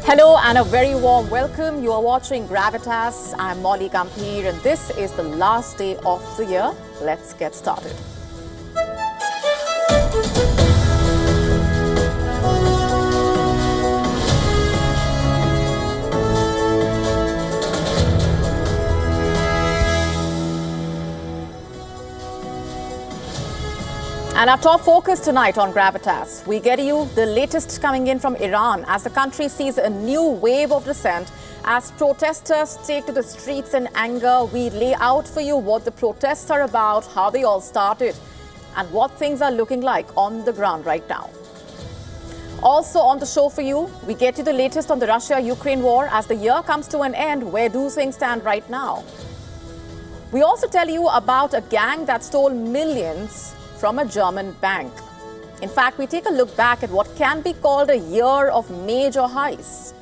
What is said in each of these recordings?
Hello and a very warm welcome. You are watching Gravitas. I'm Molly Gampir and this is the last day of the year. Let's get started. And our top focus tonight on Gravitas, we get you the latest coming in from Iran as the country sees a new wave of dissent as protesters take to the streets in anger. We lay out for you what the protests are about, how they all started, and what things are looking like on the ground right now. Also on the show for you, we get you the latest on the Russia-Ukraine war as the year comes to an end. Where do things stand right now? We also tell you about a gang that stole millions from a German bank. In fact, we take a look back at what can be called a year of major heists.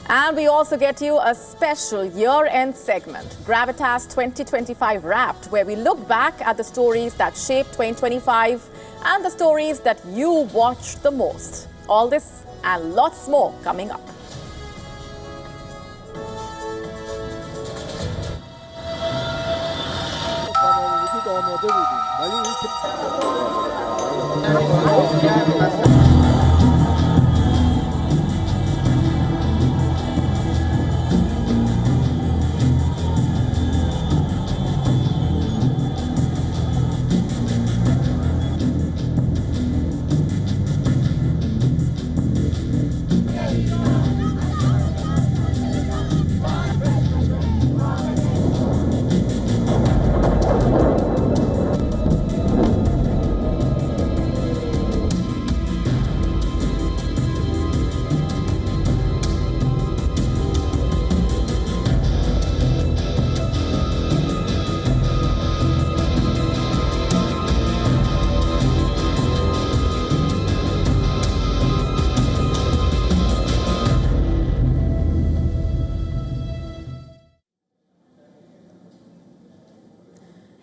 And we also get you a special year-end segment, Gravitas 2025 Wrapped, where we look back at the stories that shaped 2025 and the stories that you watched the most. All this and lots more coming up.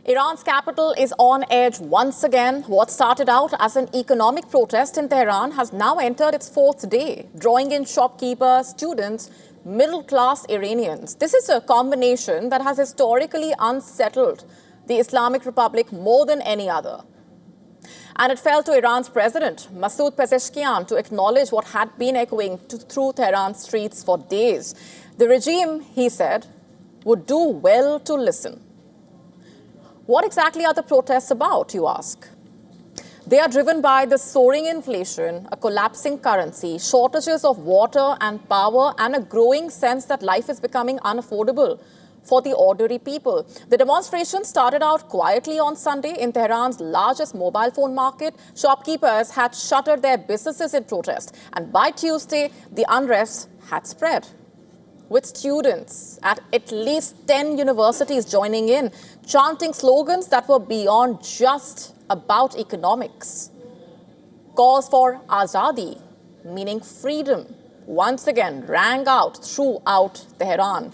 Iran's capital is on edge once again. What started out as an economic protest in Tehran has now entered its fourth day, drawing in shopkeepers, students, middle-class Iranians. This is a combination that has historically unsettled the Islamic Republic more than any other. And it fell to Iran's president, Masoud Pezeshkian, to acknowledge what had been echoing through Tehran's streets for days. The regime, he said, would do well to listen. What exactly are the protests about, you ask? They are driven by the soaring inflation, a collapsing currency, shortages of water and power, and a growing sense that life is becoming unaffordable for the ordinary people. The demonstration started out quietly on Sunday in Tehran's largest mobile phone market. Shopkeepers had shuttered their businesses in protest, and by Tuesday, the unrest had spread, with students at least 10 universities joining in, chanting slogans that were beyond just about economics. Calls for azadi, meaning freedom, once again rang out throughout Tehran.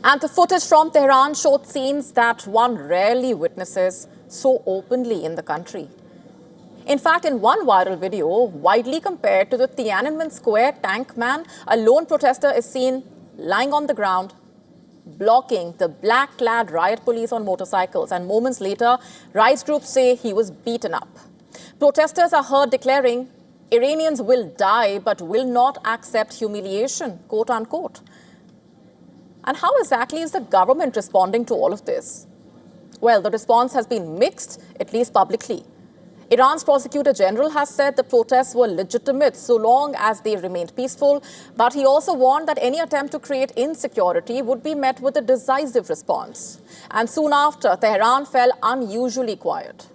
And the footage from Tehran showed scenes that one rarely witnesses so openly in the country. In fact, in one viral video, widely compared to the Tiananmen Square tank man, a lone protester is seen lying on the ground, blocking the black-clad riot police on motorcycles. And moments later, rights groups say he was beaten up. Protesters are heard declaring, "Iranians will die but will not accept humiliation," quote unquote. And how exactly is the government responding to all of this? Well, the response has been mixed, at least publicly. Iran's prosecutor general has said the protests were legitimate so long as they remained peaceful, but he also warned that any attempt to create insecurity would be met with a decisive response. And soon after, Tehran fell unusually quiet.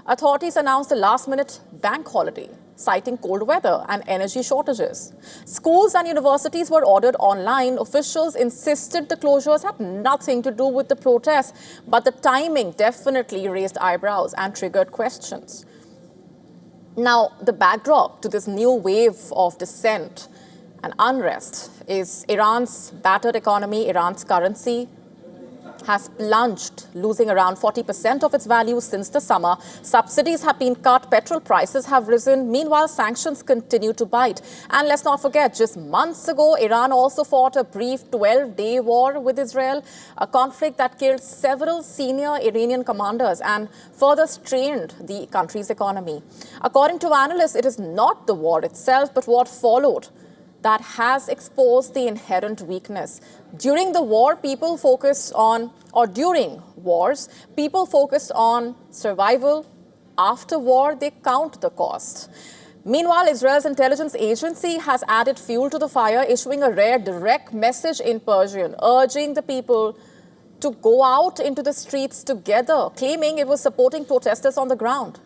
Authorities announced a last-minute bank holiday, citing cold weather and energy shortages. Schools and universities were ordered online. Officials insisted the closures had nothing to do with the protests, but the timing definitely raised eyebrows and triggered questions. Now, the backdrop to this new wave of dissent and unrest is Iran's battered economy. Iran's currency has plunged, losing around 40% of its value since the summer. Subsidies have been cut, petrol prices have risen. Meanwhile, sanctions continue to bite. And let's not forget, just months ago, Iran also fought a brief 12-day war with Israel, a conflict that killed several senior Iranian commanders and further strained the country's economy. According to analysts, it is not the war itself, but what followed that has exposed the inherent weakness. During the war, people focused on, or during wars, people focused on survival. After war, they count the cost. Meanwhile, Israel's intelligence agency has added fuel to the fire, issuing a rare direct message in Persian, urging the people to go out into the streets together, claiming it was supporting protesters on the ground.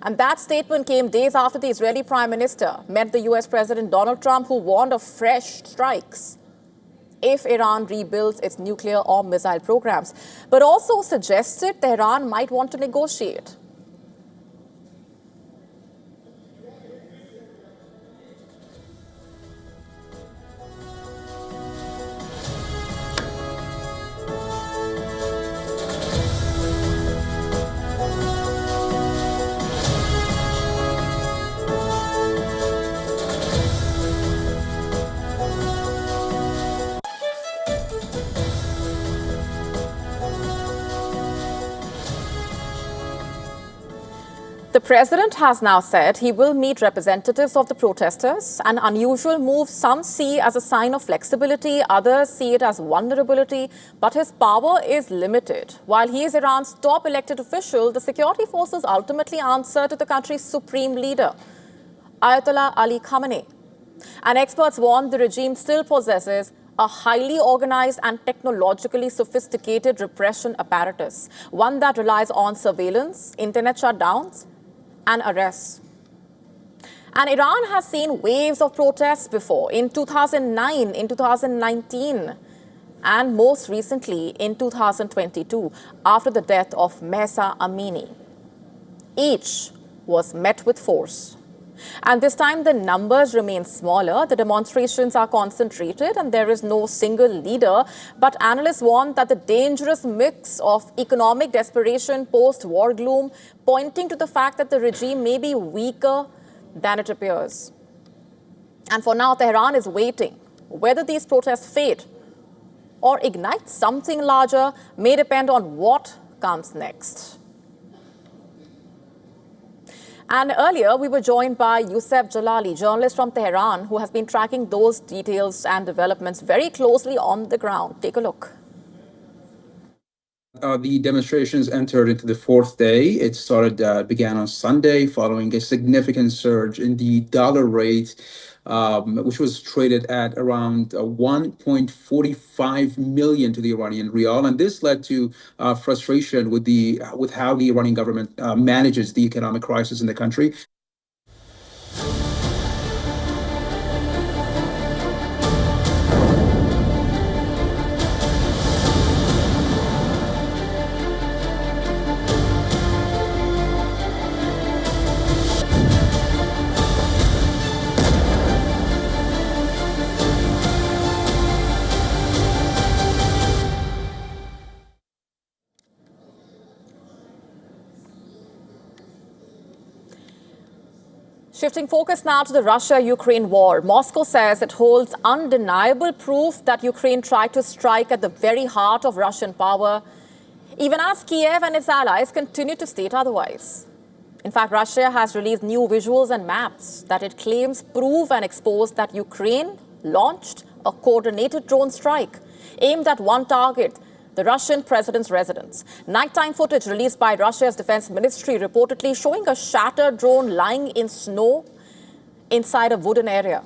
And that statement came days after the Israeli Prime Minister met the US President Donald Trump, who warned of fresh strikes if Iran rebuilds its nuclear or missile programs, but also suggested Tehran might want to negotiate. The president has now said he will meet representatives of the protesters, an unusual move some see as a sign of flexibility, others see it as vulnerability, but his power is limited. While he is Iran's top elected official, the security forces ultimately answer to the country's supreme leader, Ayatollah Ali Khamenei. And experts warn the regime still possesses a highly organized and technologically sophisticated repression apparatus, one that relies on surveillance, internet shutdowns, and arrests. And Iran has seen waves of protests before, in 2009, in 2019, and most recently in 2022, after the death of Mahsa Amini. Each was met with force. And this time the numbers remain smaller, the demonstrations are concentrated, and there is no single leader. But analysts warn that the dangerous mix of economic desperation, post-war gloom, pointing to the fact that the regime may be weaker than it appears. And for now, Tehran is waiting. Whether these protests fade or ignite something larger may depend on what comes next. And earlier, we were joined by Youssef Jalali, journalist from Tehran, who has been tracking those details and developments very closely on the ground. Take a look. The demonstrations entered into the fourth day. It began on Sunday following a significant surge in the dollar rate, which was traded at around 1.45 million to the Iranian rial. And this led to frustration with how the Iranian government manages the economic crisis in the country. Shifting focus now to the Russia-Ukraine war. Moscow says it holds undeniable proof that Ukraine tried to strike at the very heart of Russian power, even as Kiev and its allies continue to state otherwise. In fact, Russia has released new visuals and maps that it claims prove and expose that Ukraine launched a coordinated drone strike aimed at one target, the Russian president's residence. Nighttime footage released by Russia's defense ministry reportedly showing a shattered drone lying in snow inside a wooden area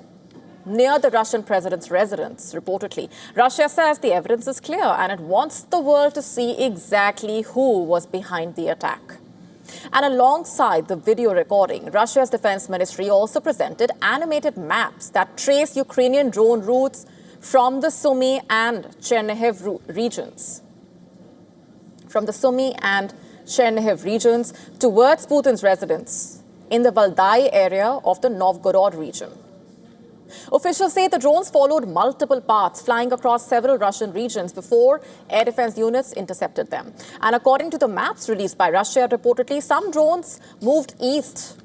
near the Russian president's residence, reportedly. Russia says the evidence is clear and it wants the world to see exactly who was behind the attack. And alongside the video recording, Russia's defense ministry also presented animated maps that trace Ukrainian drone routes from the Sumy and Chernihiv regions. From the Sumy and Chernihiv regions towards Putin's residence in the Valdai area of the Novgorod region. Officials say the drones followed multiple paths, flying across several Russian regions before air defense units intercepted them. And according to the maps released by Russia, reportedly, some drones moved east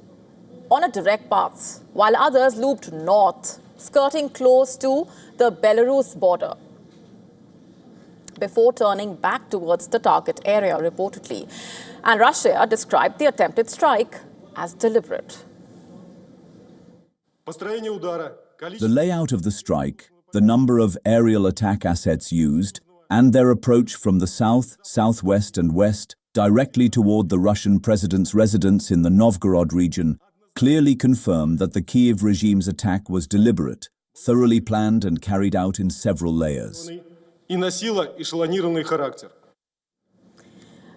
on a direct path, while others looped north, skirting close to the Belarus border, before turning back towards the target area, reportedly. And Russia described the attempted strike as deliberate. The layout of the strike, the number of aerial attack assets used, and their approach from the south, southwest and west directly toward the Russian president's residence in the Novgorod region clearly confirm that the Kyiv regime's attack was deliberate, thoroughly planned and carried out in several layers.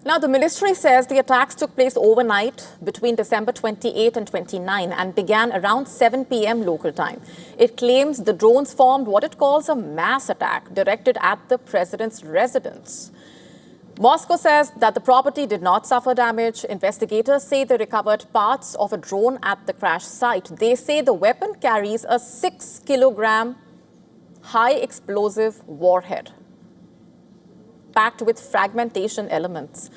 Now, the ministry says the attacks took place overnight between December 28 and 29 and began around 7 p.m. local time. It claims the drones formed what it calls a mass attack directed at the president's residence. Moscow says that the property did not suffer damage. Investigators say they recovered parts of a drone at the crash site. They say the weapon carries a 6-kilogram high-explosive warhead, packed with fragmentation elements,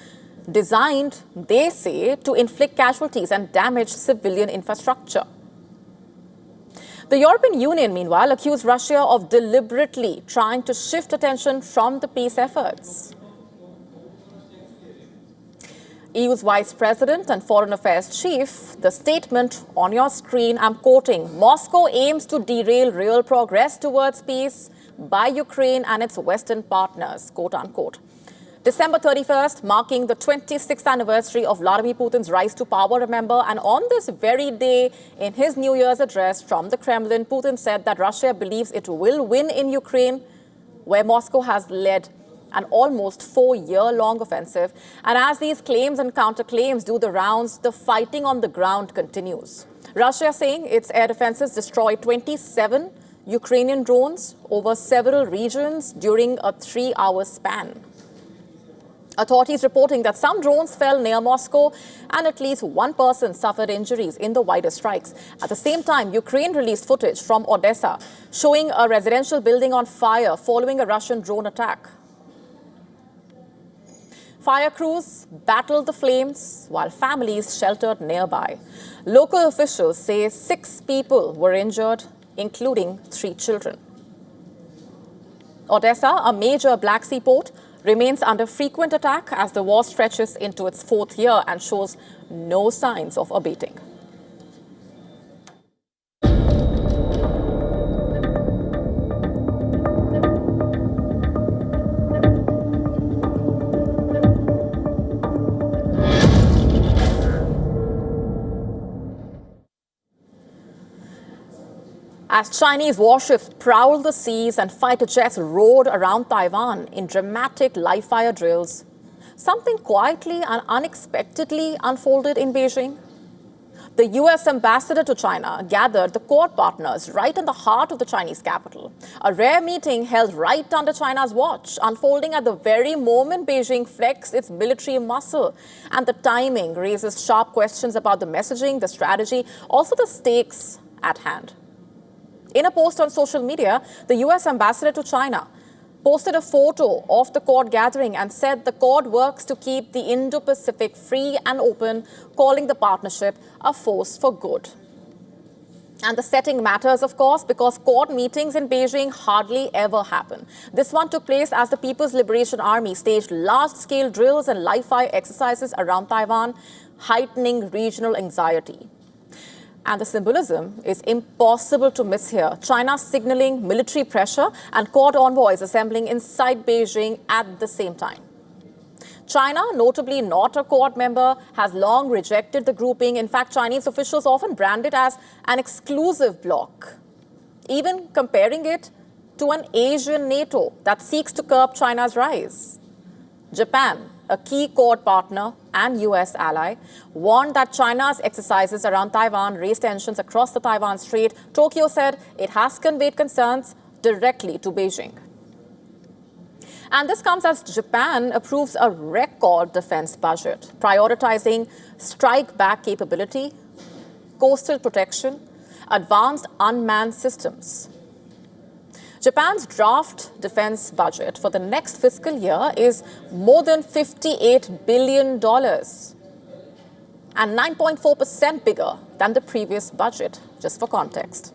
designed, they say, to inflict casualties and damage civilian infrastructure. The European Union, meanwhile, accused Russia of deliberately trying to shift attention from the peace efforts. EU's Vice President and Foreign Affairs Chief, the statement on your screen, I'm quoting, Moscow aims to derail real progress towards peace by Ukraine and its Western partners, quote unquote. December 31st, marking the 26th anniversary of Vladimir Putin's rise to power, remember, and on this very day, in his New Year's address from the Kremlin, Putin said that Russia believes it will win in Ukraine, where Moscow has led an almost 4-year-long offensive. And as these claims and counterclaims do the rounds, the fighting on the ground continues. Russia saying its air defenses destroyed 27 Ukrainian drones over several regions during a 3-hour span. Authorities reporting that some drones fell near Moscow and at least one person suffered injuries in the wider strikes. At the same time, Ukraine released footage from Odessa showing a residential building on fire following a Russian drone attack. Fire crews battled the flames while families sheltered nearby. Local officials say 6 people were injured, including 3 children. Odessa, a major Black Sea port, remains under frequent attack as the war stretches into its 4th year and shows no signs of abating. As Chinese warships prowled the seas and fighter jets roared around Taiwan in dramatic live-fire drills, something quietly and unexpectedly unfolded in Beijing. The U.S. ambassador to China gathered the Quad partners right in the heart of the Chinese capital. A rare meeting held right under China's watch, unfolding at the very moment Beijing flexed its military muscle. And the timing raises sharp questions about the messaging, the strategy, also the stakes at hand. In a post on social media, the U.S. ambassador to China posted a photo of the Quad gathering and said the Quad works to keep the Indo-Pacific free and open, calling the partnership a force for good. And the setting matters, of course, because Quad meetings in Beijing hardly ever happen. This one took place as the People's Liberation Army staged large-scale drills and live-fire exercises around Taiwan, heightening regional anxiety. And the symbolism is impossible to miss here. China signaling military pressure and Quad envoys assembling inside Beijing at the same time. China, notably not a Quad member, has long rejected the grouping. In fact, Chinese officials often brand it as an exclusive bloc, even comparing it to an Asian NATO that seeks to curb China's rise. Japan, a key Quad partner and U.S. ally, warned that China's exercises around Taiwan raised tensions across the Taiwan Strait. Tokyo said it has conveyed concerns directly to Beijing. And this comes as Japan approves a record defense budget, prioritizing strike-back capability, coastal protection, advanced unmanned systems. Japan's draft defense budget for the next fiscal year is more than $58 billion and 9.4% bigger than the previous budget, just for context.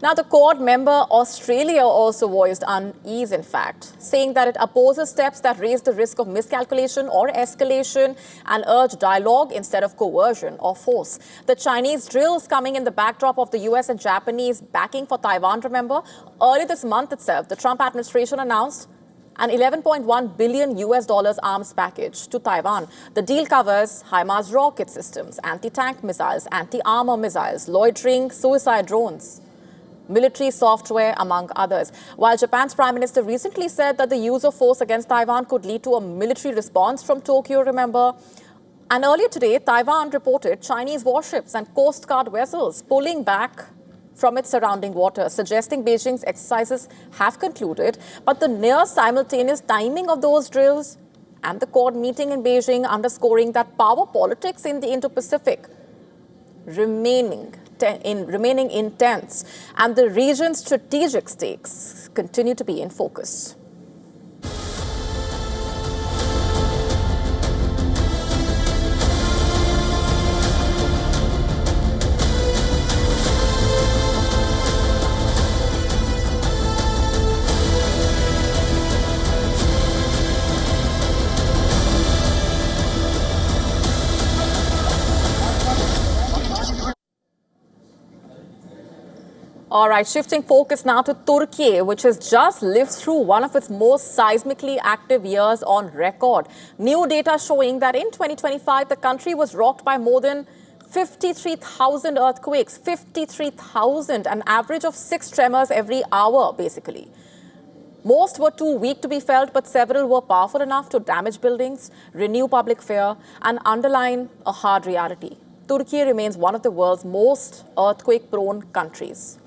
Now, the Quad member Australia also voiced unease, in fact, saying that it opposes steps that raise the risk of miscalculation or escalation and urge dialogue instead of coercion or force. The Chinese drills coming in the backdrop of the US and Japanese backing for Taiwan, remember? Early this month itself, the Trump administration announced an $11.1 billion arms package to Taiwan. The deal covers HIMARS rocket systems, anti-tank missiles, anti-armor missiles, loitering suicide drones, military software, among others. While Japan's Prime Minister recently said that the use of force against Taiwan could lead to a military response from Tokyo, remember? And earlier today, Taiwan reported Chinese warships and Coast Guard vessels pulling back from its surrounding waters, suggesting Beijing's exercises have concluded. But the near simultaneous timing of those drills and the Quad meeting in Beijing underscoring that power politics in the Indo-Pacific remaining intense, and the region's strategic stakes continue to be in focus. All right, shifting focus now to Turkey, which has just lived through one of its most seismically active years on record. New data showing that in 2025, the country was rocked by more than 53,000 earthquakes, 53,000, an average of 6 tremors every hour, basically. Most were too weak to be felt, but several were powerful enough to damage buildings, renew public fear, and underline a hard reality. Turkey remains one of the world's most earthquake-prone countries.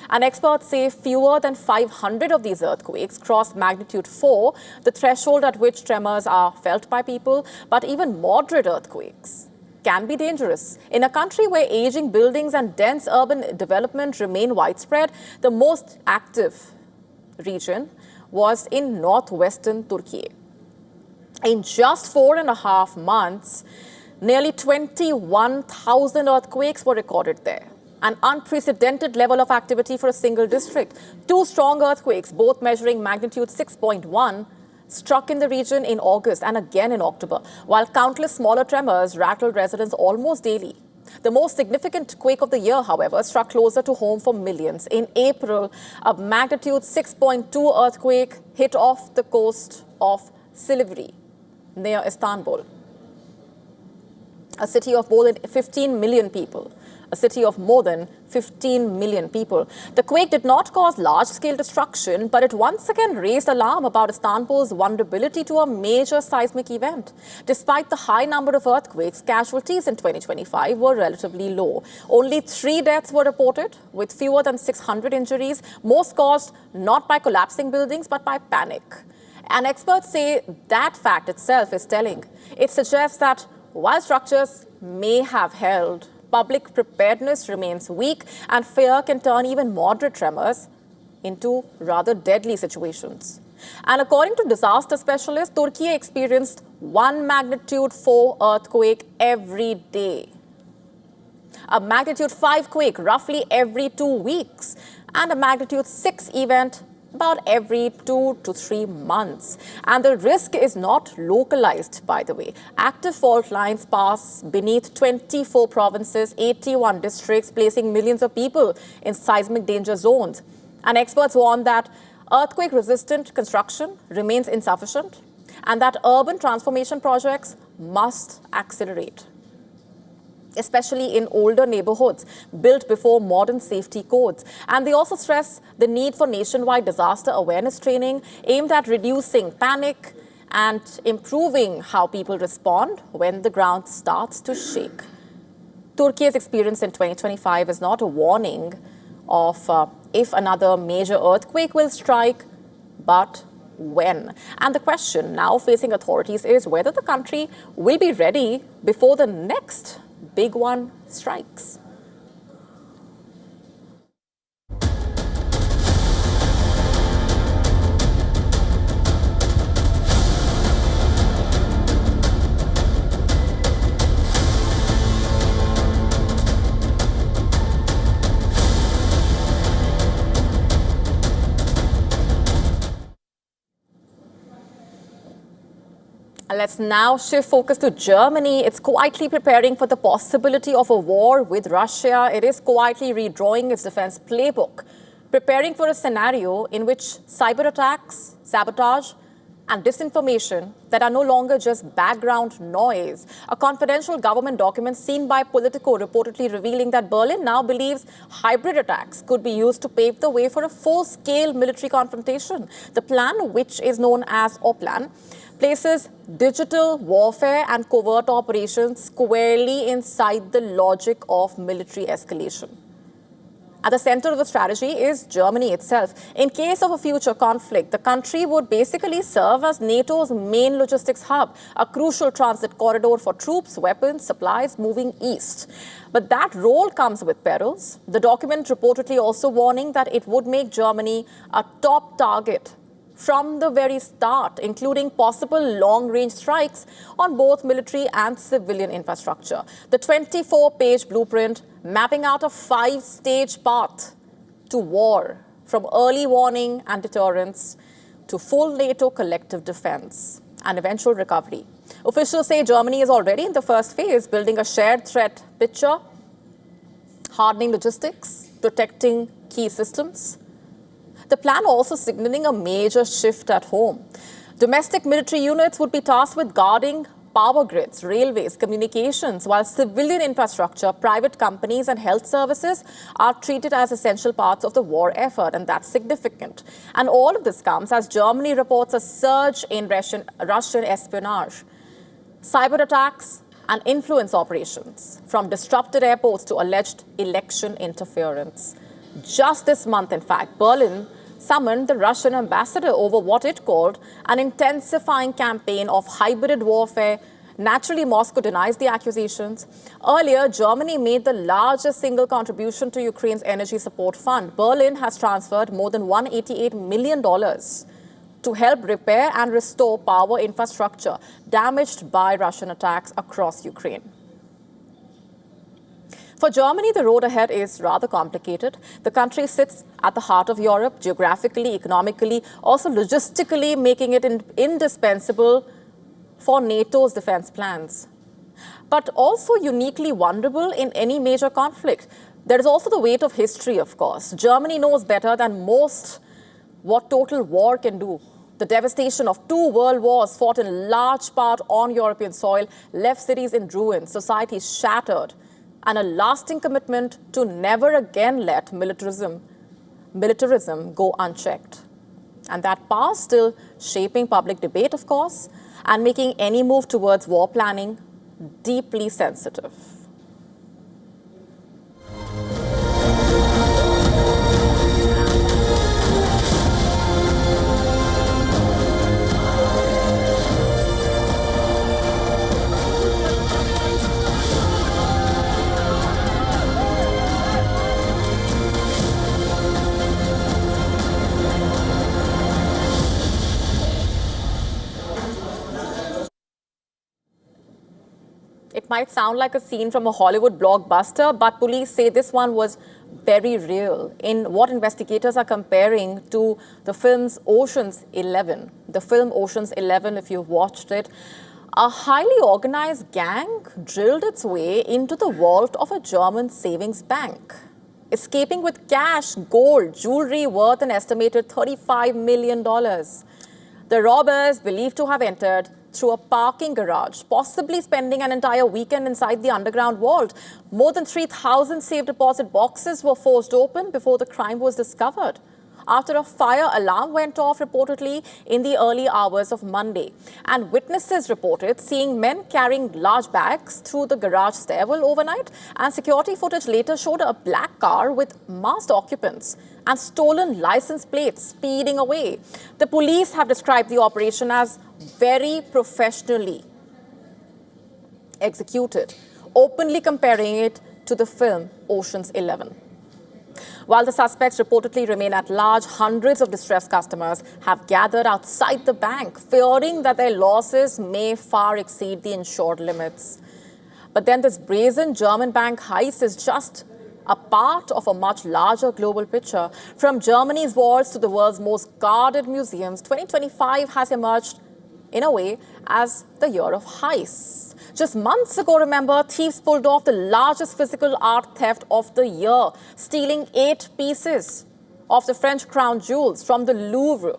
And experts say fewer than 500 of these earthquakes crossed magnitude 4, the threshold at which tremors are felt by people. But even moderate earthquakes can be dangerous. In a country where aging buildings and dense urban development remain widespread, the most active region was in northwestern Turkey. In just 4.5 months, nearly 21,000 earthquakes were recorded there. An unprecedented level of activity for a single district. 2 strong earthquakes, both measuring magnitude 6.1, struck in the region in August and again in October, while countless smaller tremors rattled residents almost daily. The most significant quake of the year, however, struck closer to home for millions. In April, a magnitude 6.2 earthquake hit off the coast of Silivri, near Istanbul, a city of more than 15 million people. A city of more than 15 million people. The quake did not cause large-scale destruction, but it once again raised alarm about Istanbul's vulnerability to a major seismic event. Despite the high number of earthquakes, casualties in 2025 were relatively low. Only 3 deaths were reported, with fewer than 600 injuries, most caused not by collapsing buildings, but by panic. And experts say that fact itself is telling. It suggests that while structures may have held, public preparedness remains weak, and fear can turn even moderate tremors into rather deadly situations. And according to disaster specialists, Turkey experienced 1 magnitude 4 earthquake every day, a magnitude 5 quake roughly every 2 weeks, and a magnitude 6 event about every 2 to 3 months. And the risk is not localized, by the way. Active fault lines pass beneath 24 provinces, 81 districts, placing millions of people in seismic danger zones. And experts warn that earthquake-resistant construction remains insufficient and that urban transformation projects must accelerate, especially in older neighborhoods built before modern safety codes. And they also stress the need for nationwide disaster awareness training aimed at reducing panic and improving how people respond when the ground starts to shake. Turkey's experience in 2025 is not a warning of if another major earthquake will strike, but when. And the question now facing authorities is whether the country will be ready before the next big one strikes. And let's now shift focus to Germany. It's quietly preparing for the possibility of a war with Russia. It is quietly redrawing its defense playbook, preparing for a scenario in which cyber attacks, sabotage, and disinformation that are no longer just background noise. A confidential government document seen by Politico reportedly revealing that Berlin now believes hybrid attacks could be used to pave the way for a full-scale military confrontation. The plan, which is known as OPLAN, places digital warfare and covert operations squarely inside the logic of military escalation. At the center of the strategy is Germany itself. In case of a future conflict, the country would basically serve as NATO's main logistics hub, a crucial transit corridor for troops, weapons, supplies moving east. But that role comes with perils. The document reportedly also warning that it would make Germany a top target from the very start, including possible long-range strikes on both military and civilian infrastructure. The 24-page blueprint mapping out a 5-stage path to war, from early warning and deterrence to full NATO collective defense and eventual recovery. Officials say Germany is already in the first phase, building a shared threat picture, hardening logistics, protecting key systems. The plan also signaling a major shift at home. Domestic military units would be tasked with guarding power grids, railways, communications, while civilian infrastructure, private companies and health services are treated as essential parts of the war effort, and that's significant. And all of this comes as Germany reports a surge in Russian espionage, cyber attacks and influence operations, from disrupted airports to alleged election interference. Just this month, in fact, Berlin summoned the Russian ambassador over what it called an intensifying campaign of hybrid warfare. Naturally, Moscow denies the accusations. Earlier, Germany made the largest single contribution to Ukraine's energy support fund. Berlin has transferred more than $188 million to help repair and restore power infrastructure damaged by Russian attacks across Ukraine. For Germany, the road ahead is rather complicated. The country sits at the heart of Europe, geographically, economically, also logistically, making it indispensable for NATO's defense plans. But also uniquely vulnerable in any major conflict. There is also the weight of history, of course. Germany knows better than most what total war can do. The devastation of 2 world wars fought in large part on European soil left cities in ruins, societies shattered, and a lasting commitment to never again let militarism go unchecked. And that past still shaping public debate, of course, and making any move towards war planning deeply sensitive. It might sound like a scene from a Hollywood blockbuster, but police say this one was very real in what investigators are comparing to the film's Ocean's 11. The film Ocean's 11, if you've watched it, a highly organized gang drilled its way into the vault of a German savings bank, escaping with cash, gold, jewelry worth an estimated $35 million. The robbers, believed to have entered through a parking garage, possibly spending an entire weekend inside the underground vault. More than 3,000 safe deposit boxes were forced open before the crime was discovered, after a fire alarm went off reportedly in the early hours of Monday. And witnesses reported seeing men carrying large bags through the garage stairwell overnight, and security footage later showed a black car with masked occupants and stolen license plates speeding away. The police have described the operation as very professionally executed, openly comparing it to the film Ocean's 11. While the suspects reportedly remain at large, hundreds of distressed customers have gathered outside the bank, fearing that their losses may far exceed the insured limits. But then this brazen German bank heist is just a part of a much larger global picture. From Germany's vaults to the world's most guarded museums, 2025 has emerged in a way, as the year of heists. Just months ago, remember, thieves pulled off the largest physical art theft of the year, stealing 8 pieces of the French crown jewels from the Louvre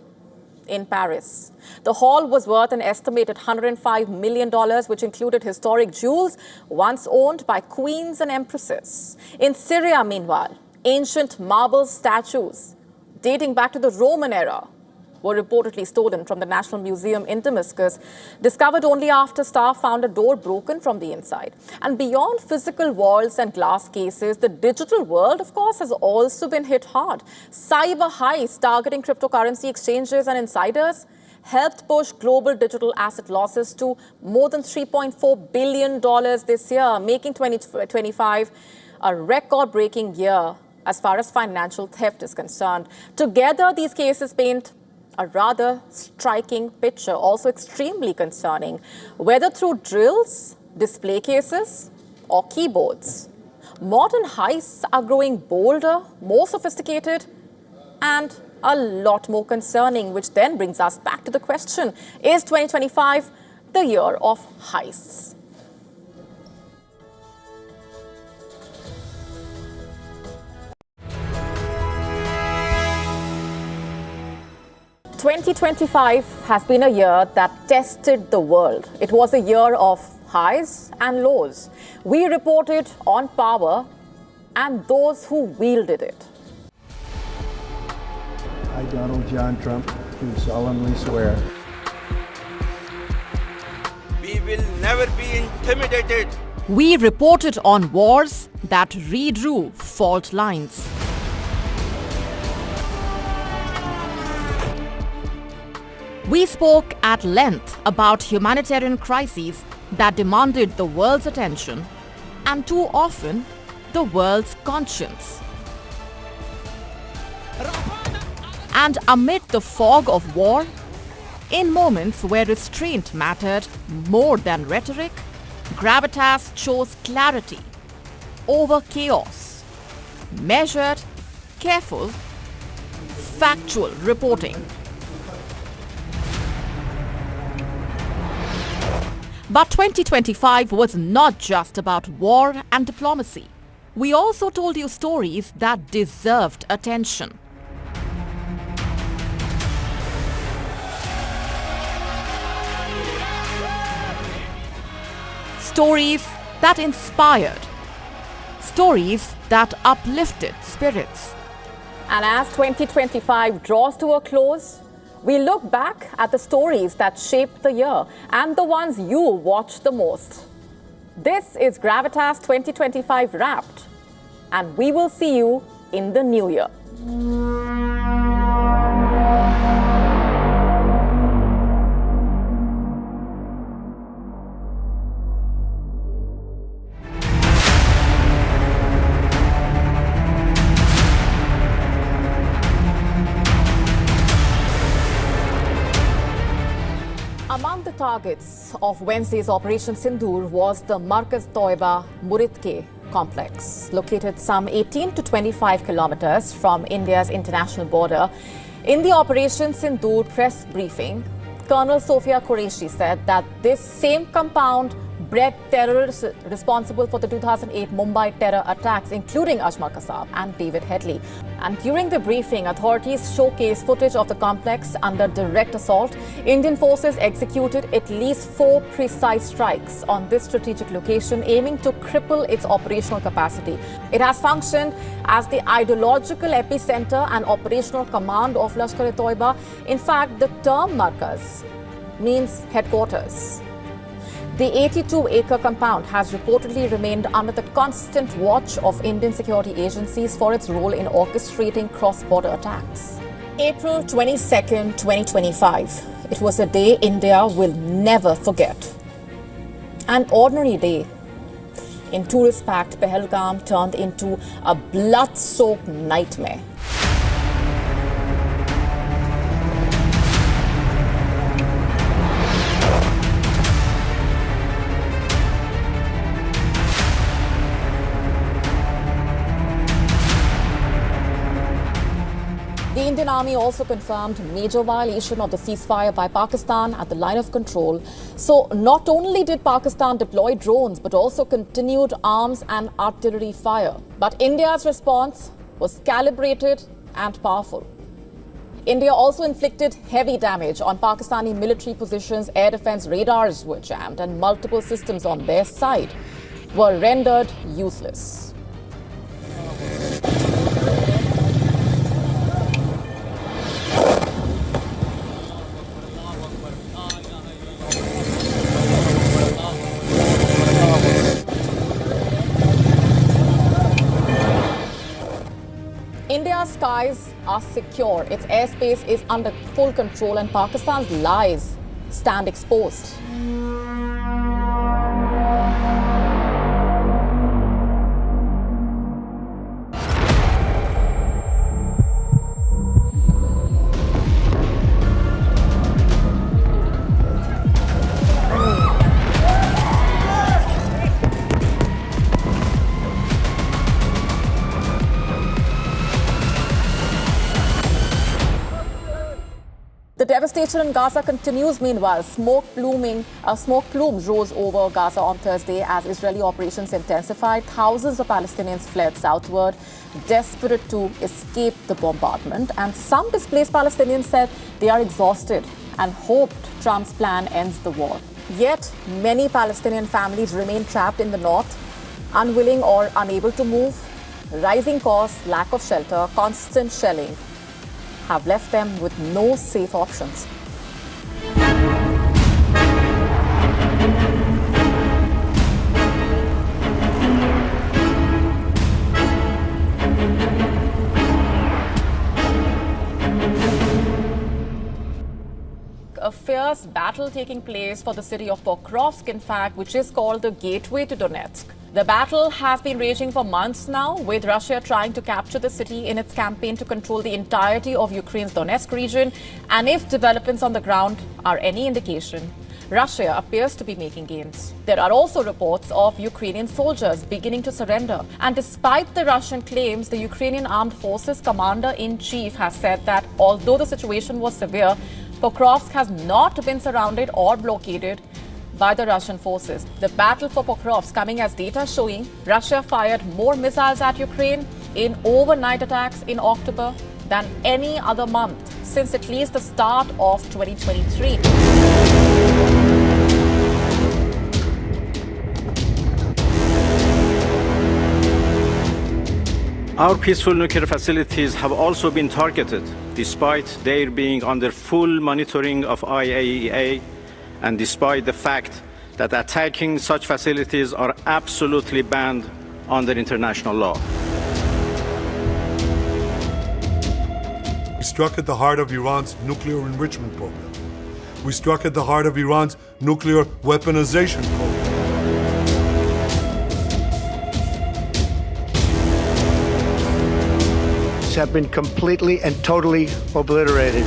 in Paris. The haul was worth an estimated $105 million, which included historic jewels once owned by queens and empresses. In Syria, meanwhile, ancient marble statues dating back to the Roman era were reportedly stolen from the National Museum in Damascus, discovered only after staff found a door broken from the inside. And beyond physical walls and glass cases, the digital world, of course, has also been hit hard. Cyber heists targeting cryptocurrency exchanges and insiders helped push global digital asset losses to more than $3.4 billion this year, making 2025 a record-breaking year as far as financial theft is concerned. Together, these cases paint a rather striking picture, also extremely concerning, whether through drills, display cases, or keyboards. Modern heists are growing bolder, more sophisticated, and a lot more concerning, which then brings us back to the question, is 2025 the year of heists? 2025 has been a year that tested the world. It was a year of highs and lows. We reported on power and those who wielded it. I, Donald John Trump, do solemnly swear. We will never be intimidated. We reported on wars that redrew fault lines. We spoke at length about humanitarian crises that demanded the world's attention and too often the world's conscience. And amid the fog of war, in moments where restraint mattered more than rhetoric, Gravitas chose clarity over chaos, measured, careful, factual reporting. But 2025 was not just about war and diplomacy. We also told you stories that deserved attention. Stories that inspired. Stories that uplifted spirits. And as 2025 draws to a close, we look back at the stories that shaped the year and the ones you watched the most. This is Gravitas 2025 Wrapped, and we will see you in the new year. Among the targets of Wednesday's Operation Sindoor was the Markaz Toiba Muridke complex, located some 18 to 25 kilometers from India's international border. In the Operation Sindoor press briefing, Colonel Sofia Qureshi said that this same compound bred terrorists responsible for the 2008 Mumbai terror attacks, including Ajmal Kasab and David Headley. And during the briefing, authorities showcased footage of the complex under direct assault. Indian forces executed at least 4 precise strikes on this strategic location, aiming to cripple its operational capacity. It has functioned as the ideological epicenter and operational command of Lashkar-e-Toiba. In fact, the term Markaz means headquarters. The 82-acre compound has reportedly remained under the constant watch of Indian security agencies for its role in orchestrating cross-border attacks. April 22nd, 2025. It was a day India will never forget. An ordinary day. In tourist packed Pahalgam turned into a blood-soaked nightmare. The Indian Army also confirmed major violation of the ceasefire by Pakistan at the line of control. So not only did Pakistan deploy drones, but also continued arms and artillery fire. But India's response was calibrated and powerful. India also inflicted heavy damage on Pakistani military positions. Air defense radars were jammed and multiple systems on their side were rendered useless. India's skies are secure. Its airspace is under full control and Pakistan's lies stand exposed. The devastation in Gaza continues. Meanwhile, smoke plumes rose over Gaza on Thursday as Israeli operations intensified. Thousands of Palestinians fled southward, desperate to escape the bombardment. And some displaced Palestinians said they are exhausted and hoped Trump's plan ends the war. Yet, many Palestinian families remain trapped in the north, unwilling or unable to move. Rising costs, lack of shelter, constant shelling have left them with no safe options. A fierce battle taking place for the city of Pokrovsk, in fact, which is called the gateway to Donetsk. The battle has been raging for months now, with Russia trying to capture the city in its campaign to control the entirety of Ukraine's Donetsk region. And if developments on the ground are any indication, Russia appears to be making gains. There are also reports of Ukrainian soldiers beginning to surrender. And despite the Russian claims, the Ukrainian Armed Forces Commander-in-Chief has said that although the situation was severe, Pokrovsk has not been surrounded or blockaded by the Russian forces. The battle for Pokrovsk coming as data showing Russia fired more missiles at Ukraine in overnight attacks in October than any other month since at least the start of 2023. Our peaceful nuclear facilities have also been targeted, despite their being under full monitoring of IAEA, and despite the fact that attacking such facilities are absolutely banned under international law. We struck at the heart of Iran's nuclear enrichment program. We struck at the heart of Iran's nuclear weaponization program. Have been completely and totally obliterated.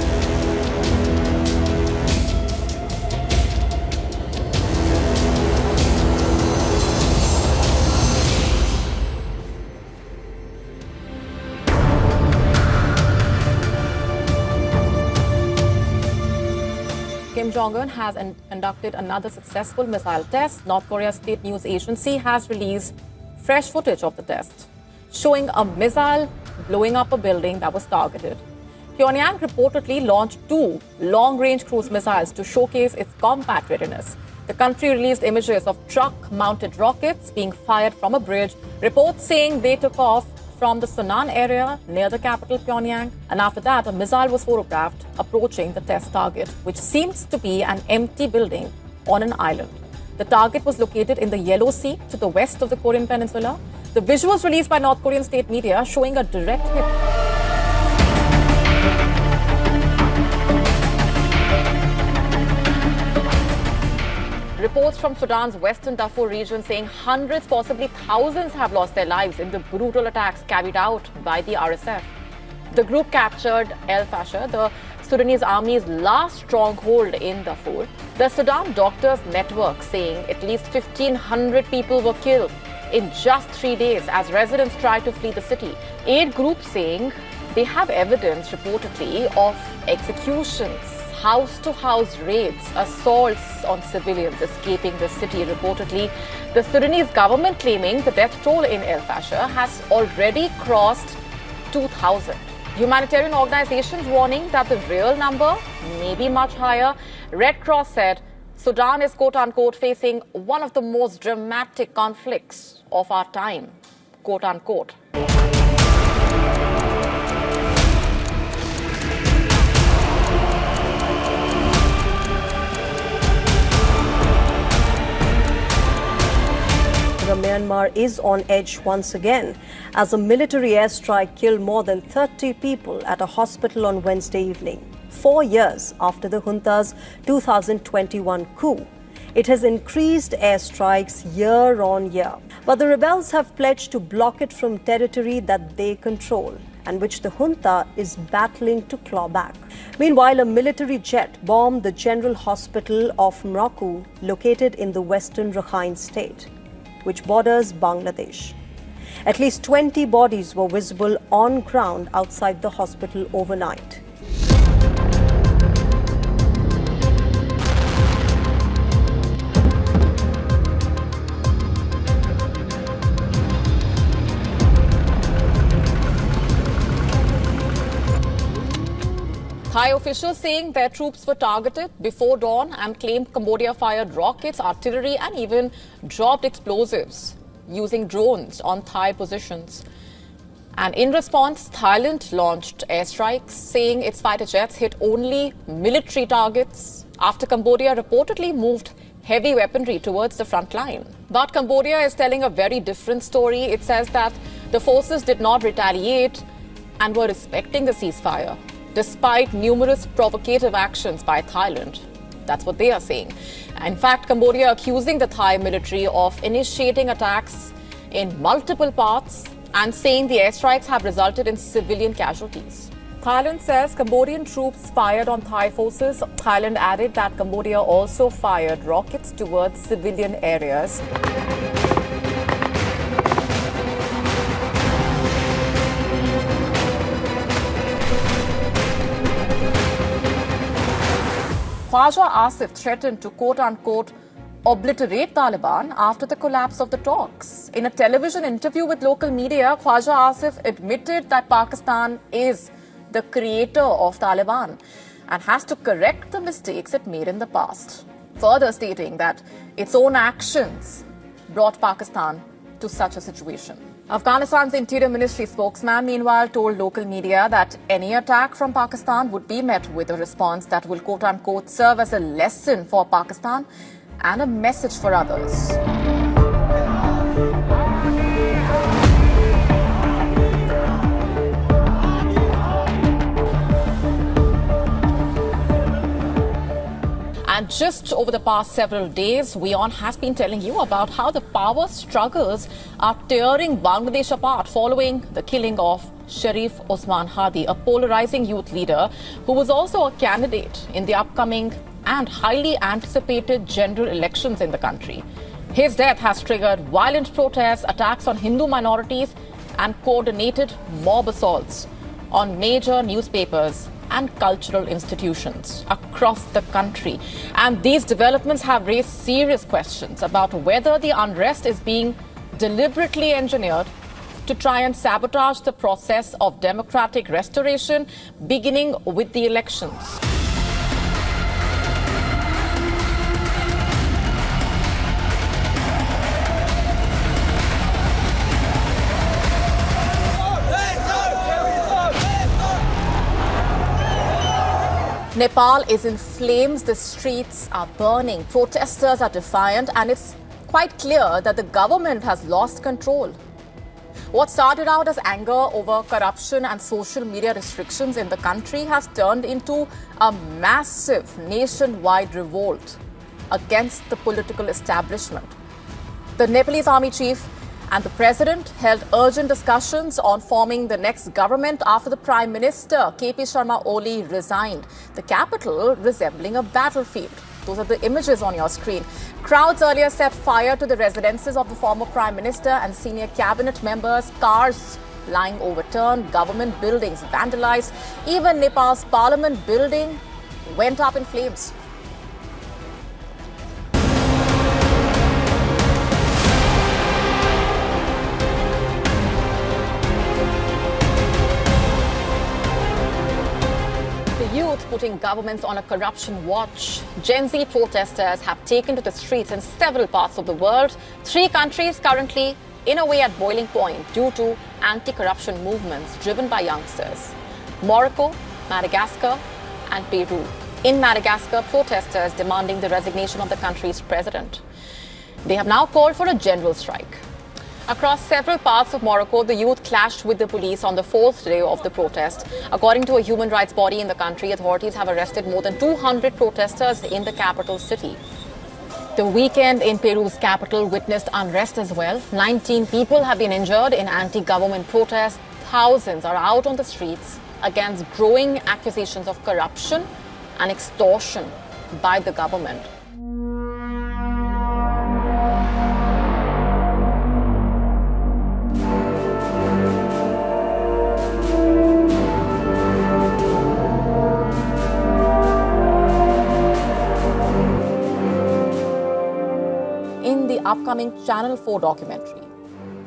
Kim Jong-un has conducted another successful missile test. North Korea's state news agency has released fresh footage of the test, showing a missile blowing up a building that was targeted. Pyongyang reportedly launched 2 long-range cruise missiles to showcase its combat readiness. The country released images of truck-mounted rockets being fired from a bridge, reports saying they took off from the Sudan area near the capital Pyongyang. And after that, a missile was photographed approaching the test target, which seems to be an empty building on an island. The target was located in the Yellow Sea to the west of the Korean peninsula. The visuals released by North Korean state media showing a direct hit. Reports from Sudan's western Darfur region saying hundreds, possibly thousands, have lost their lives in the brutal attacks carried out by the RSF. The group captured El Fasher, the Sudanese army's last stronghold in Darfur. The Sudan Doctors Network saying at least 1,500 people were killed in just 3 days as residents tried to flee the city. Aid groups saying They have evidence, reportedly, of executions, house-to-house raids, assaults on civilians escaping the city. Reportedly, the Sudanese government claiming the death toll in El Fasher has already crossed 2,000. Humanitarian organizations warning that the real number may be much higher. Red Cross said Sudan is quote-unquote facing one of the most dramatic conflicts of our time, quote-unquote. Myanmar is on edge once again as a military airstrike killed more than 30 people at a hospital on Wednesday evening, 4 years after the junta's 2021 coup. It has increased airstrikes year on year, but the rebels have pledged to block it from territory that they control and which the junta is battling to claw back. Meanwhile, a military jet bombed the General Hospital of Mraku, located in the western Rakhine state, which borders Bangladesh. At least 20 bodies were visible on ground outside the hospital overnight. Thai officials saying their troops were targeted before dawn and claimed Cambodia fired rockets, artillery and even dropped explosives using drones on Thai positions. And in response, Thailand launched airstrikes, saying its fighter jets hit only military targets after Cambodia reportedly moved heavy weaponry towards the front line. But Cambodia is telling a very different story. It says that the forces did not retaliate and were respecting the ceasefire, despite numerous provocative actions by Thailand. That's what they are saying. In fact, Cambodia accusing the Thai military of initiating attacks in multiple parts and saying the airstrikes have resulted in civilian casualties. Thailand says Cambodian troops fired on Thai forces. Thailand added that Cambodia also fired rockets towards civilian areas. Khwaja Asif threatened to quote-unquote obliterate Taliban after the collapse of the talks. In a television interview with local media, Khwaja Asif admitted that Pakistan is the creator of Taliban and has to correct the mistakes it made in the past, further stating that its own actions brought Pakistan to such a situation. Afghanistan's Interior Ministry spokesman, meanwhile, told local media that any attack from Pakistan would be met with a response that will quote-unquote serve as a lesson for Pakistan and a message for others. And just over the past several days, WION has been telling you about how the power struggles are tearing Bangladesh apart following the killing of Sharif Osman Hadi, a polarizing youth leader who was also a candidate in the upcoming and highly anticipated general elections in the country. His death has triggered violent protests, attacks on Hindu minorities, and coordinated mob assaults on major newspapers and cultural institutions across the country. And these developments have raised serious questions about whether the unrest is being deliberately engineered to try and sabotage the process of democratic restoration, beginning with the elections. Nepal is in flames, the streets are burning, protesters are defiant, and it's quite clear that the government has lost control. What started out as anger over corruption and social media restrictions in the country has turned into a massive nationwide revolt against the political establishment. The Nepalese army chief and the president held urgent discussions on forming the next government after the Prime Minister, KP Sharma Oli, resigned. The capital resembling a battlefield. Those are the images on your screen. Crowds earlier set fire to the residences of the former Prime Minister and senior cabinet members. Cars lying overturned, government buildings vandalized. Even Nepal's parliament building went up in flames. Youth putting governments on a corruption watch. Gen Z protesters have taken to the streets in several parts of the world. 3 countries currently in a way at boiling point due to anti-corruption movements driven by youngsters. Morocco, Madagascar and Peru. In Madagascar, protesters demanding the resignation of the country's president. They have now called for a general strike. Across several parts of Morocco, the youth clashed with the police on the 4th day of the protest. According to a human rights body in the country, authorities have arrested more than 200 protesters in the capital city. The weekend in Peru's capital witnessed unrest as well. 19 people have been injured in anti-government protests. Thousands are out on the streets against growing accusations of corruption and extortion by the government. Upcoming Channel 4 documentary,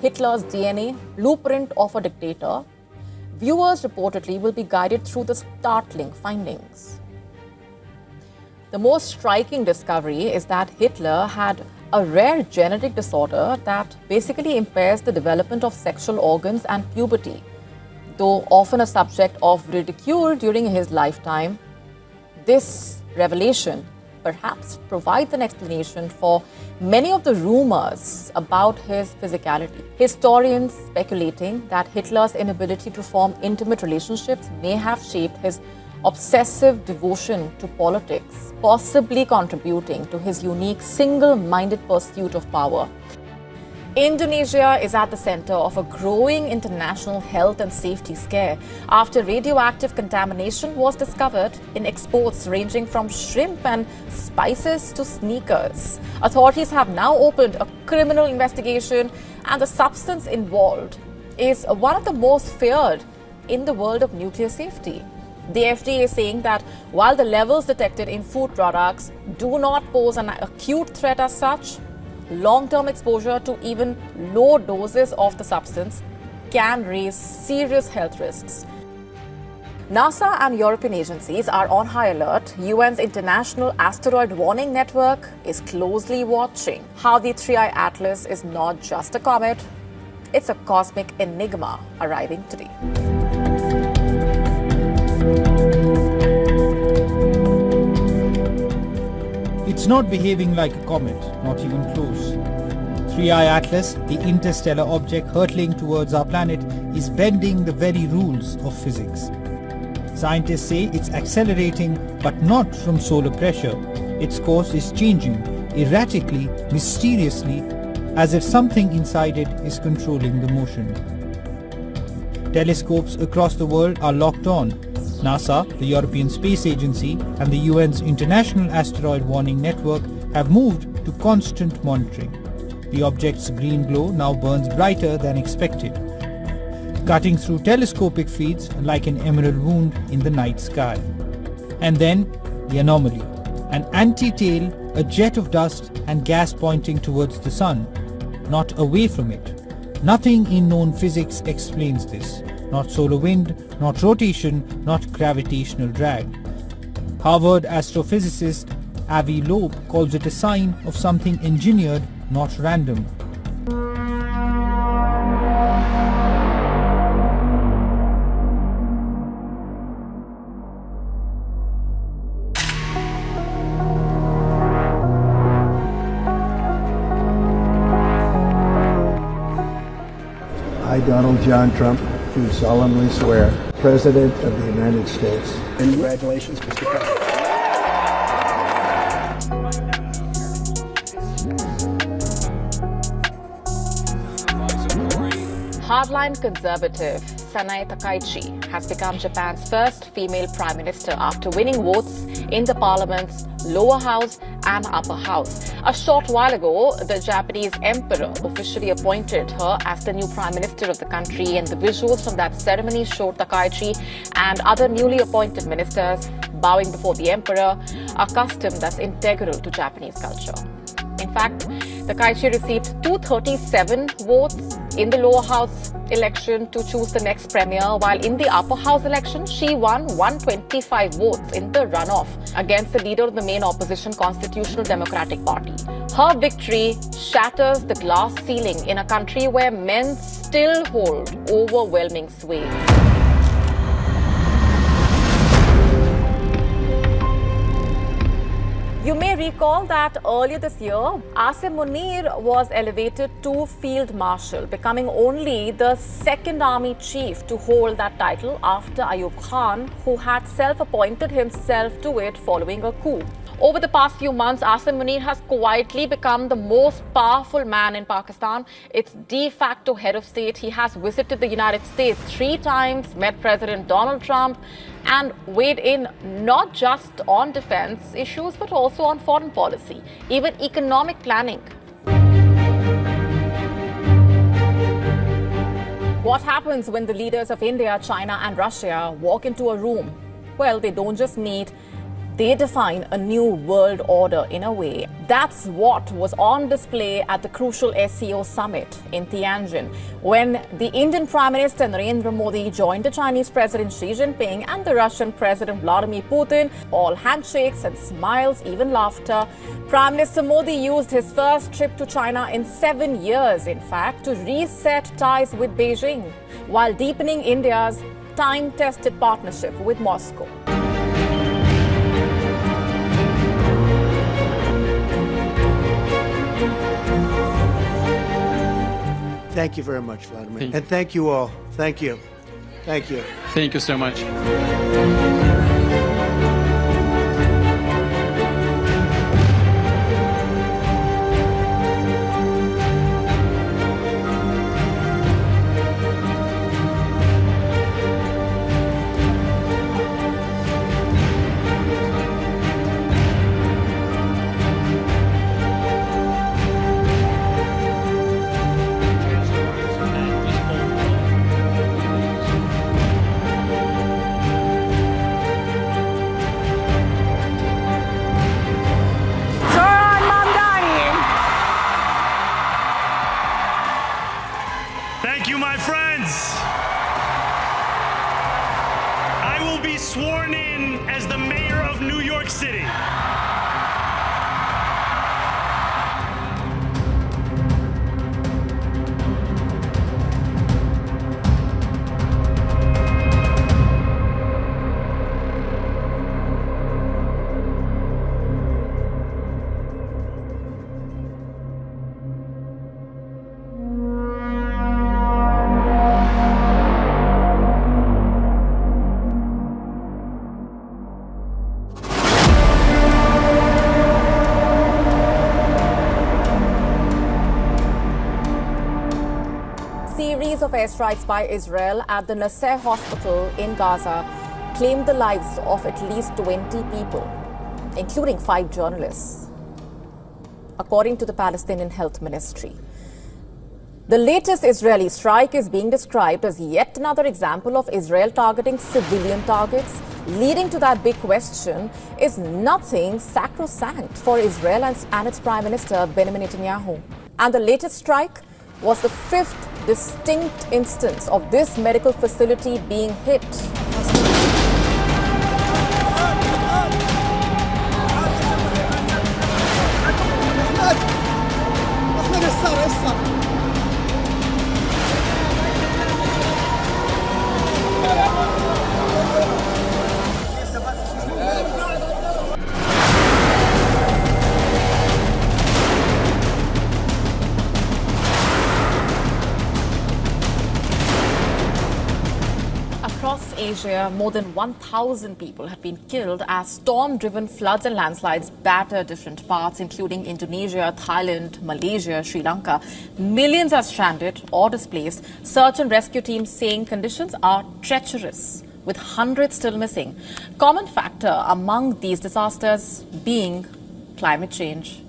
Hitler's DNA, Blueprint of a Dictator, viewers reportedly will be guided through the startling findings. The most striking discovery is that Hitler had a rare genetic disorder that basically impairs the development of sexual organs and puberty. Though often a subject of ridicule during his lifetime, this revelation perhaps provides an explanation for many of the rumors about his physicality. Historians speculating that Hitler's inability to form intimate relationships may have shaped his obsessive devotion to politics, possibly contributing to his unique single-minded pursuit of power. Indonesia is at the center of a growing international health and safety scare after radioactive contamination was discovered in exports ranging from shrimp and spices to sneakers. Authorities have now opened a criminal investigation, and the substance involved is one of the most feared in the world of nuclear safety. The FDA is saying that while the levels detected in food products do not pose an acute threat as such, long-term exposure to even low doses of the substance can raise serious health risks. NASA and European agencies are on high alert. UN's International Asteroid Warning Network is closely watching how the 3I Atlas is not just a comet, it's a cosmic enigma arriving today. It's not behaving like a comet, not even close. 3I Atlas, the interstellar object hurtling towards our planet, is bending the very rules of physics. Scientists say it's accelerating, but not from solar pressure. Its course is changing, erratically, mysteriously, as if something inside it is controlling the motion. Telescopes across the world are locked on. NASA, the European Space Agency, and the UN's International Asteroid Warning Network have moved to constant monitoring. The object's green glow now burns brighter than expected, cutting through telescopic feeds like an emerald wound in the night sky. And then, the anomaly. An anti-tail, a jet of dust and gas pointing towards the sun, not away from it. Nothing in known physics explains this. Not solar wind, not rotation, not gravitational drag. Harvard astrophysicist Avi Loeb calls it a sign of something engineered, not random. I, Donald John Trump, do solemnly swear, President of the United States. Congratulations, Mr. President. hardline conservative Sanai Takaichi has become Japan's first female prime minister after winning votes in the parliament's lower house and upper house. A short while ago, the Japanese emperor officially appointed her as the new prime minister of the country, and the visuals from that ceremony showed Takaichi and other newly appointed ministers bowing before the emperor, a custom that's integral to Japanese culture. In fact, Takaichi received 237 votes in the lower house election to choose the next premier, while in the upper house election, she won 125 votes in the runoff against the leader of the main opposition Constitutional Democratic Party. Her victory shatters the glass ceiling in a country where men still hold overwhelming sway. You may recall that earlier this year, Asim Munir was elevated to Field Marshal, becoming only the second army chief to hold that title after Ayub Khan, who had self-appointed himself to it following a coup. Over the past few months, Asim Munir has quietly become the most powerful man in Pakistan. Its de facto head of state. He has visited the United States 3 times, met President Donald Trump, and weighed in not just on defense issues, but also on foreign policy, even economic planning. What happens when the leaders of India, China, and Russia walk into a room? Well, they don't just meet. They define a new world order in a way. That's what was on display at the crucial SCO summit in Tianjin, when the Indian Prime Minister Narendra Modi joined the Chinese President Xi Jinping and the Russian President Vladimir Putin, all handshakes and smiles, even laughter. Prime Minister Modi used his first trip to China in 7 years, in fact, to reset ties with Beijing, while deepening India's time-tested partnership with Moscow. Thank you very much, Vladimir. And thank you all. Thank you. Thank you. Thank you so much. Sworn in as the mayor of New York City. Series of airstrikes by Israel at the Nasser hospital in Gaza claimed the lives of at least 20 people, including 5 journalists, according to the Palestinian Health Ministry. The latest Israeli strike is being described as yet another example of Israel targeting civilian targets, leading to that big question: is nothing sacrosanct for Israel and its Prime Minister Benjamin Netanyahu? And the latest strike was the 5th distinct instance of this medical facility being hit. Across Asia, more than 1,000 people have been killed as storm-driven floods and landslides batter different parts, including Indonesia, Thailand, Malaysia, Sri Lanka. Millions are stranded or displaced. Search and rescue teams saying conditions are treacherous, with hundreds still missing. Common factor among these disasters being climate change.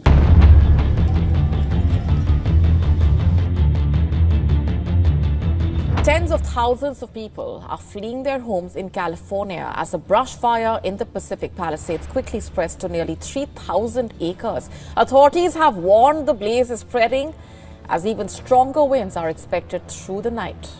Tens of thousands of people are fleeing their homes in California as a brush fire in the Pacific Palisades quickly spreads to nearly 3,000 acres. Authorities have warned the blaze is spreading as even stronger winds are expected through the night.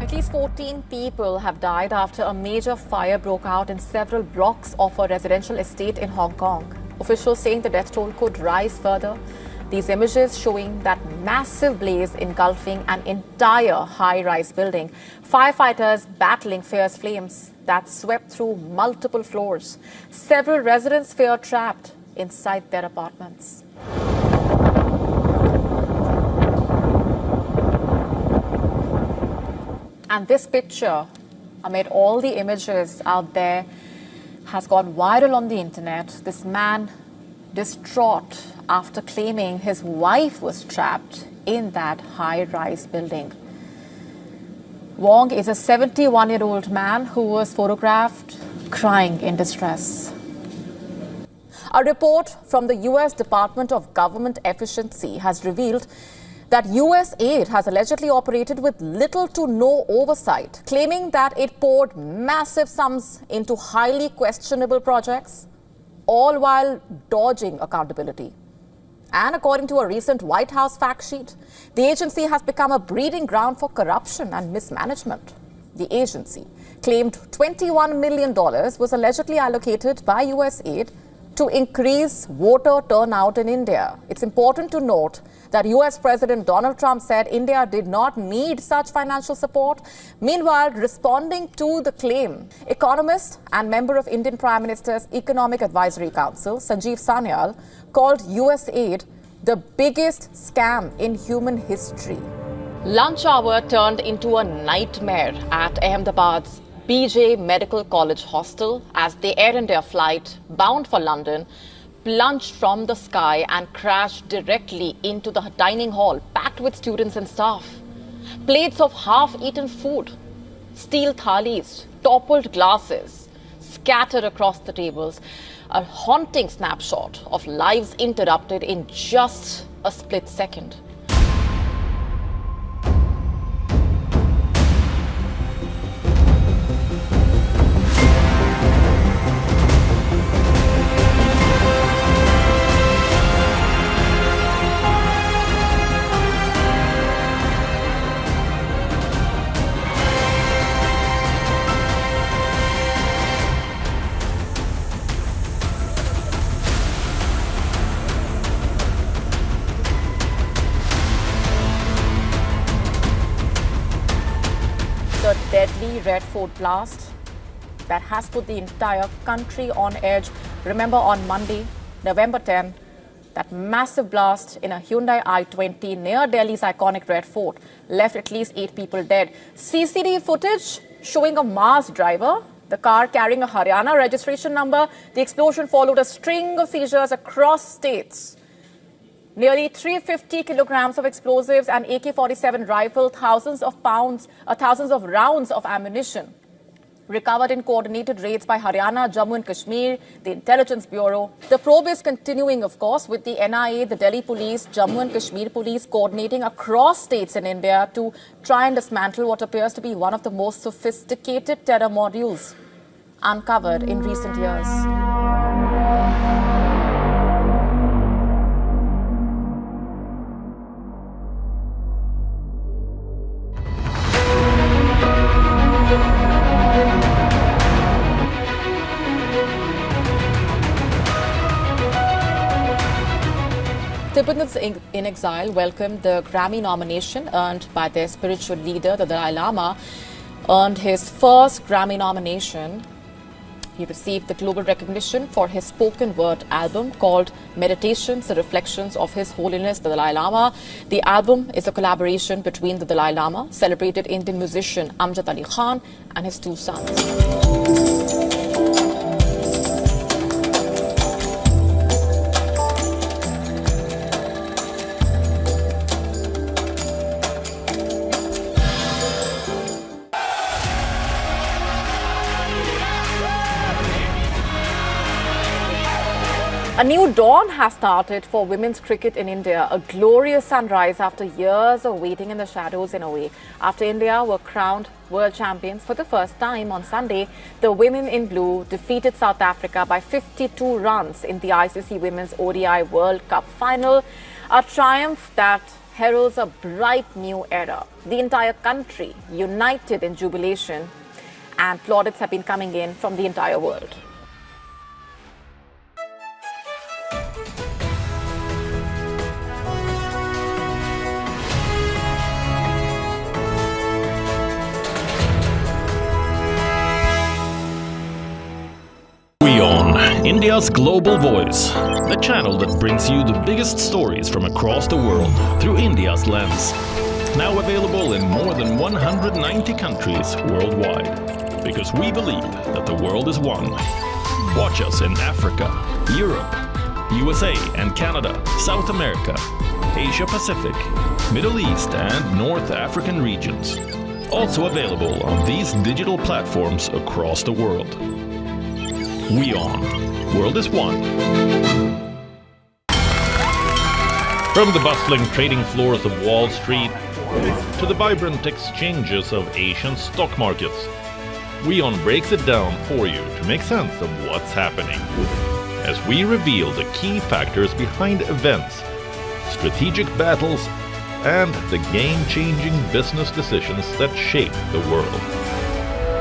At least 14 people have died after a major fire broke out in several blocks of a residential estate in Hong Kong. Officials saying the death toll could rise further. These images showing that massive blaze engulfing an entire high-rise building. Firefighters battling fierce flames that swept through multiple floors. Several residents fear trapped inside their apartments. And this picture, amid all the images out there, has gone viral on the internet. This man distraught after claiming his wife was trapped in that high-rise building. Wong is a 71-year-old man who was photographed crying in distress. A report from the U.S. Department of Government Efficiency has revealed that USAID has allegedly operated with little to no oversight, claiming that it poured massive sums into highly questionable projects, all while dodging accountability. And according to a recent White House fact sheet, the agency has become a breeding ground for corruption and mismanagement. The agency claimed $21 million was allegedly allocated by USAID to increase voter turnout in India. It's important to note that US President Donald Trump said India did not need such financial support. Meanwhile, responding to the claim, economist and member of Indian Prime Minister's Economic Advisory Council, Sanjeev Sanyal, called USAID the biggest scam in human history. Lunch hour turned into a nightmare at Ahmedabad's BJ Medical College hostel as the Air India flight bound for London plunged from the sky and crashed directly into the dining hall packed with students and staff. Plates of half-eaten food, steel thalis, toppled glasses scattered across the tables. A haunting snapshot of lives interrupted in just a split second. The deadly Red Fort blast that has put the entire country on edge. Remember on Monday, November 10, that massive blast in a Hyundai i20 near Delhi's iconic Red Fort left at least 8 people dead. CCTV footage showing a Mars driver, the car carrying a Haryana registration number. The explosion followed a string of seizures across states. Nearly 350 kilograms of explosives and AK-47 rifle, thousands of rounds of ammunition recovered in coordinated raids by Haryana, Jammu and Kashmir, the Intelligence Bureau. The probe is continuing, of course, with the NIA, the Delhi Police, Jammu and Kashmir Police coordinating across states in India to try and dismantle what appears to be one of the most sophisticated terror modules uncovered in recent years. Tibetans in exile welcomed the Grammy nomination earned by their spiritual leader, the Dalai Lama, earned his first Grammy nomination. He received the global recognition for his spoken word album called Meditations and Reflections of His Holiness the Dalai Lama. The album is a collaboration between the Dalai Lama, celebrated Indian musician Amjad Ali Khan, and his two sons. A new dawn has started for women's cricket in India, a glorious sunrise after years of waiting in the shadows in a way. After India were crowned world champions for the first time on Sunday, the women in blue defeated South Africa by 52 runs in the ICC Women's ODI World Cup final, a triumph that heralds a bright new era. The entire country united in jubilation, and plaudits have been coming in from the entire world. WION, India's global voice, the channel that brings you the biggest stories from across the world through India's lens. Now available in more than 190 countries worldwide. Because we believe that the world is one. Watch us in Africa, Europe, USA and Canada, South America, Asia-Pacific, Middle East and North African regions. Also available on these digital platforms across the world. WION, World is One. From the bustling trading floors of Wall Street to the vibrant exchanges of Asian stock markets, WION breaks it down for you to make sense of what's happening. As we reveal the key factors behind events, strategic battles, and the game-changing business decisions that shape the world.